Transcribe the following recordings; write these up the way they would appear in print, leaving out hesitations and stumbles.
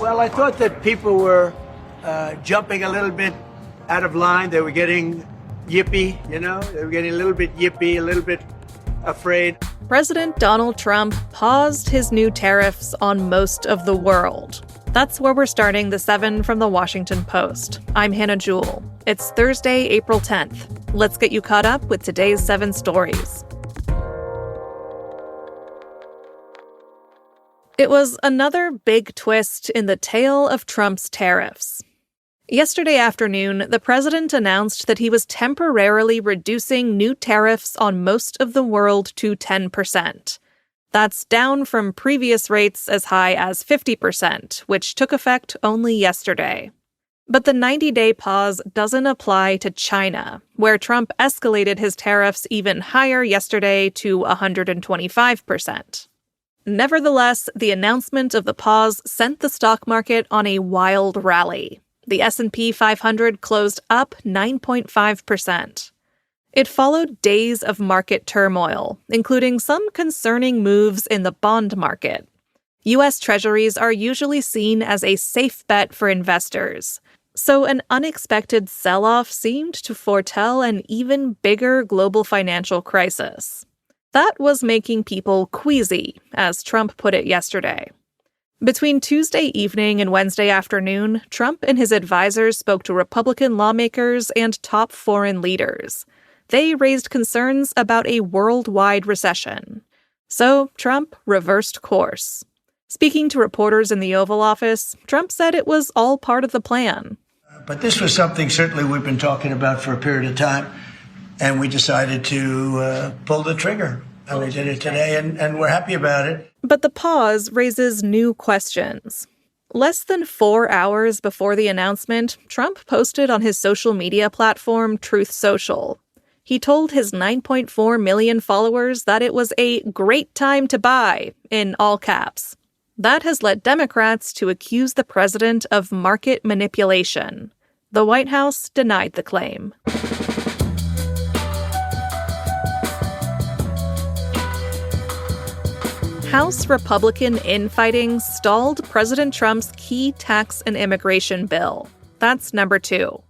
Well, I thought that people were jumping a little bit out of line. They were getting yippy, They were getting a little bit yippy, a little bit afraid. President Donald Trump paused his new tariffs on most of the world. That's where we're starting the 7 from the Washington Post. I'm Hannah Jewell. It's Thursday, April 10th. Let's get you caught up with today's 7 stories. It was another big twist in the tale of Trump's tariffs. Yesterday afternoon, the president announced that he was temporarily reducing new tariffs on most of the world to 10%. That's down from previous rates as high as 50%, which took effect only yesterday. But the 90-day pause doesn't apply to China, where Trump escalated his tariffs even higher yesterday to 125%. Nevertheless, the announcement of the pause sent the stock market on a wild rally. The S&P 500 closed up 9.5%. It followed days of market turmoil, including some concerning moves in the bond market. U.S. Treasuries are usually seen as a safe bet for investors, so an unexpected sell-off seemed to foretell an even bigger global financial crisis. That was making people queasy, as Trump put it yesterday. Between Tuesday evening and Wednesday afternoon, Trump and his advisors spoke to Republican lawmakers and top foreign leaders. They raised concerns about a worldwide recession. So Trump reversed course. Speaking to reporters in the Oval Office, Trump said it was all part of the plan. But this was something certainly we've been talking about for a period of time. And we decided to pull the trigger. And we did it today, and we're happy about it. But the pause raises new questions. Less than 4 hours before the announcement, Trump posted on his social media platform Truth Social. He told his 9.4 million followers that it was a great time to buy, in all caps. That has led Democrats to accuse the president of market manipulation. The White House denied the claim. House Republican infighting stalled President Trump's key tax and immigration bill. That's number 2.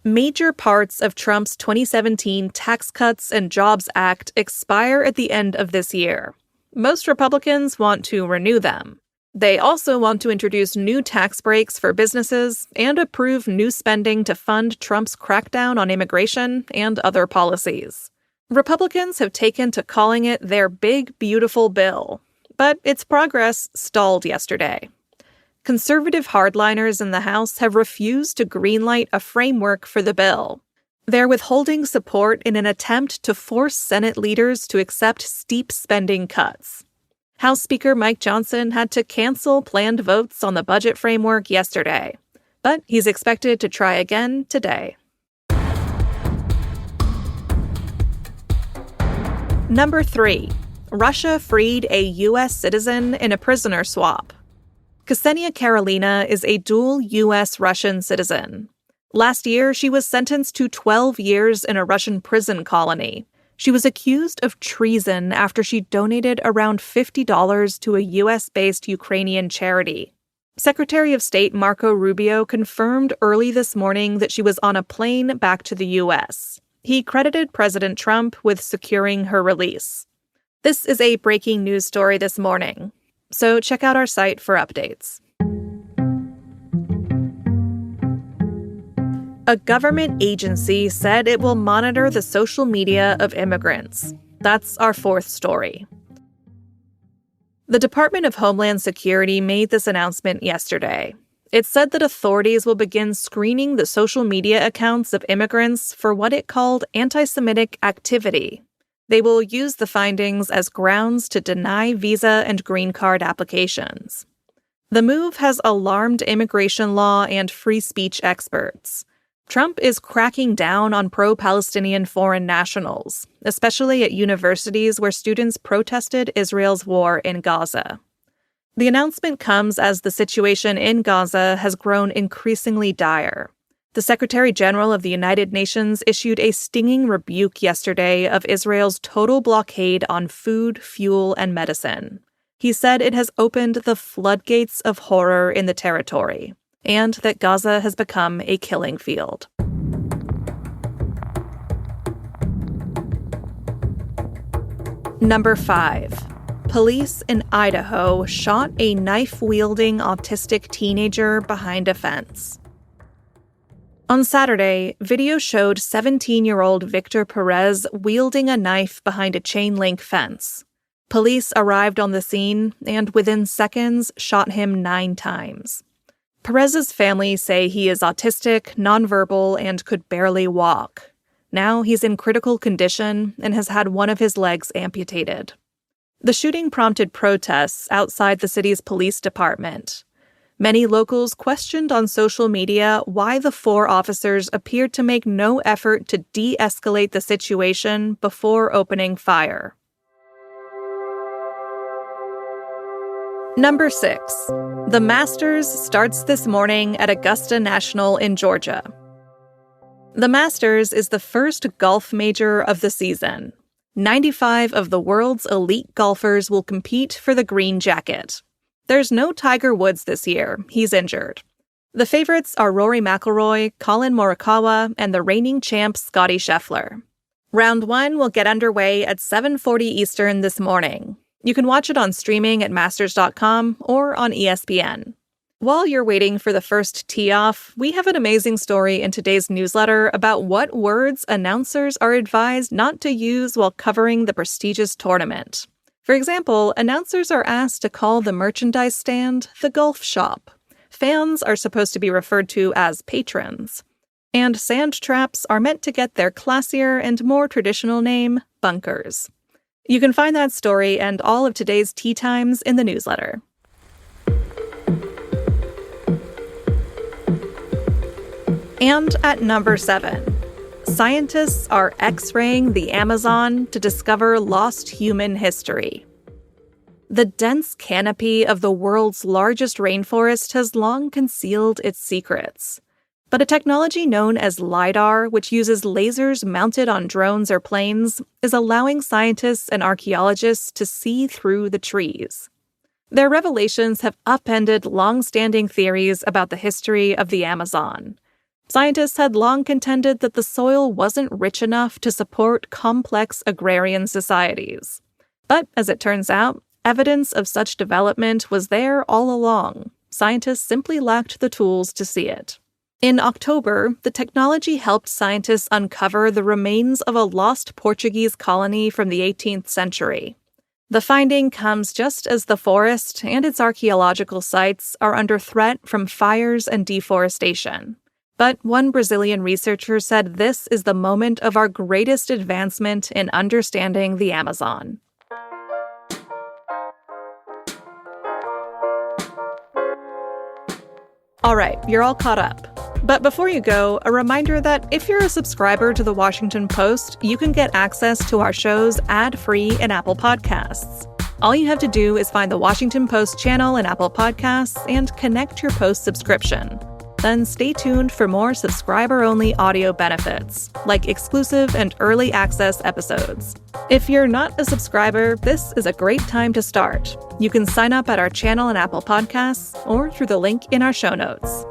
Major parts of Trump's 2017 Tax Cuts and Jobs Act expire at the end of this year. Most Republicans want to renew them. They also want to introduce new tax breaks for businesses and approve new spending to fund Trump's crackdown on immigration and other policies. Republicans have taken to calling it their big, beautiful bill. But its progress stalled yesterday. Conservative hardliners in the House have refused to greenlight a framework for the bill. They're withholding support in an attempt to force Senate leaders to accept steep spending cuts. House Speaker Mike Johnson had to cancel planned votes on the budget framework yesterday, but he's expected to try again today. Number 3. Russia freed a U.S. citizen in a prisoner swap. Ksenia Karelina is a dual U.S.-Russian citizen. Last year, she was sentenced to 12 years in a Russian prison colony. She was accused of treason after she donated around $50 to a U.S.-based Ukrainian charity. Secretary of State Marco Rubio confirmed early this morning that she was on a plane back to the U.S. He credited President Trump with securing her release. This is a breaking news story this morning, so check out our site for updates. A government agency said it will monitor the social media of immigrants. That's our 4th story. The Department of Homeland Security made this announcement yesterday. It said that authorities will begin screening the social media accounts of immigrants for what it called anti-Semitic activity. They will use the findings as grounds to deny visa and green card applications. The move has alarmed immigration law and free speech experts. Trump is cracking down on pro-Palestinian foreign nationals, especially at universities where students protested Israel's war in Gaza. The announcement comes as the situation in Gaza has grown increasingly dire. The Secretary General of the United Nations issued a stinging rebuke yesterday of Israel's total blockade on food, fuel, and medicine. He said it has opened the floodgates of horror in the territory, and that Gaza has become a killing field. Number 5. Police in Idaho shot a knife-wielding autistic teenager behind a fence. On Saturday, video showed 17-year-old Victor Perez wielding a knife behind a chain-link fence. Police arrived on the scene and within seconds shot him 9 times. Perez's family say he is autistic, nonverbal, and could barely walk. Now he's in critical condition and has had one of his legs amputated. The shooting prompted protests outside the city's police department. Many locals questioned on social media why the 4 officers appeared to make no effort to de-escalate the situation before opening fire. Number 6. The Masters starts this morning at Augusta National in Georgia. The Masters is the first golf major of the season. 95 of the world's elite golfers will compete for the green jacket. There's no Tiger Woods this year. He's injured. The favorites are Rory McIlroy, Colin Morikawa, and the reigning champ Scottie Scheffler. Round 1 will get underway at 7:40 Eastern this morning. You can watch it on streaming at masters.com or on ESPN. While you're waiting for the first tee-off, we have an amazing story in today's newsletter about what words announcers are advised not to use while covering the prestigious tournament. For example, announcers are asked to call the merchandise stand the golf shop. Fans are supposed to be referred to as patrons. And sand traps are meant to get their classier and more traditional name, bunkers. You can find that story and all of today's tee times in the newsletter. And at number 7, scientists are X-raying the Amazon to discover lost human history. The dense canopy of the world's largest rainforest has long concealed its secrets. But a technology known as LiDAR, which uses lasers mounted on drones or planes, is allowing scientists and archaeologists to see through the trees. Their revelations have upended long-standing theories about the history of the Amazon. Scientists had long contended that the soil wasn't rich enough to support complex agrarian societies. But, as it turns out, evidence of such development was there all along. Scientists simply lacked the tools to see it. In October, the technology helped scientists uncover the remains of a lost Portuguese colony from the 18th century. The finding comes just as the forest and its archaeological sites are under threat from fires and deforestation. But one Brazilian researcher said this is the moment of our greatest advancement in understanding the Amazon. All right, you're all caught up. But before you go, a reminder that if you're a subscriber to The Washington Post, you can get access to our shows ad-free in Apple Podcasts. All you have to do is find The Washington Post channel in Apple Podcasts and connect your Post subscription. Then stay tuned for more subscriber-only audio benefits, like exclusive and early access episodes. If you're not a subscriber, this is a great time to start. You can sign up at our channel in Apple Podcasts or through the link in our show notes.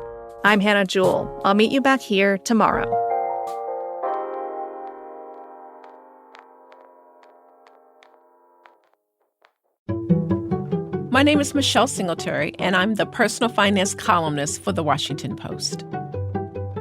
I'm Hannah Jewell. I'll meet you back here tomorrow. My name is Michelle Singletary, and I'm the personal finance columnist for The Washington Post.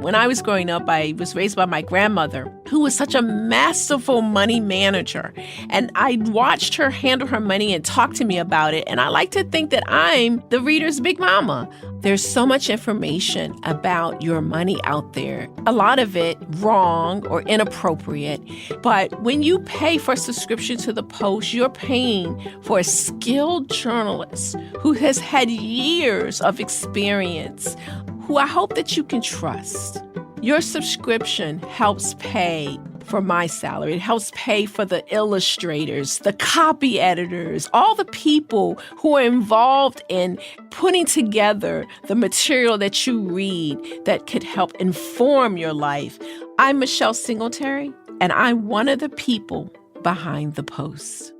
When I was growing up, I was raised by my grandmother, who was such a masterful money manager. And I watched her handle her money and talk to me about it. And I like to think that I'm the reader's big mama. There's so much information about your money out there, a lot of it wrong or inappropriate. But when you pay for a subscription to the Post, you're paying for a skilled journalist who has had years of experience, who I hope that you can trust. Your subscription helps pay for my salary. It helps pay for the illustrators, the copy editors, all the people who are involved in putting together the material that you read that could help inform your life. I'm Michelle Singletary, and I'm one of the people behind the Post.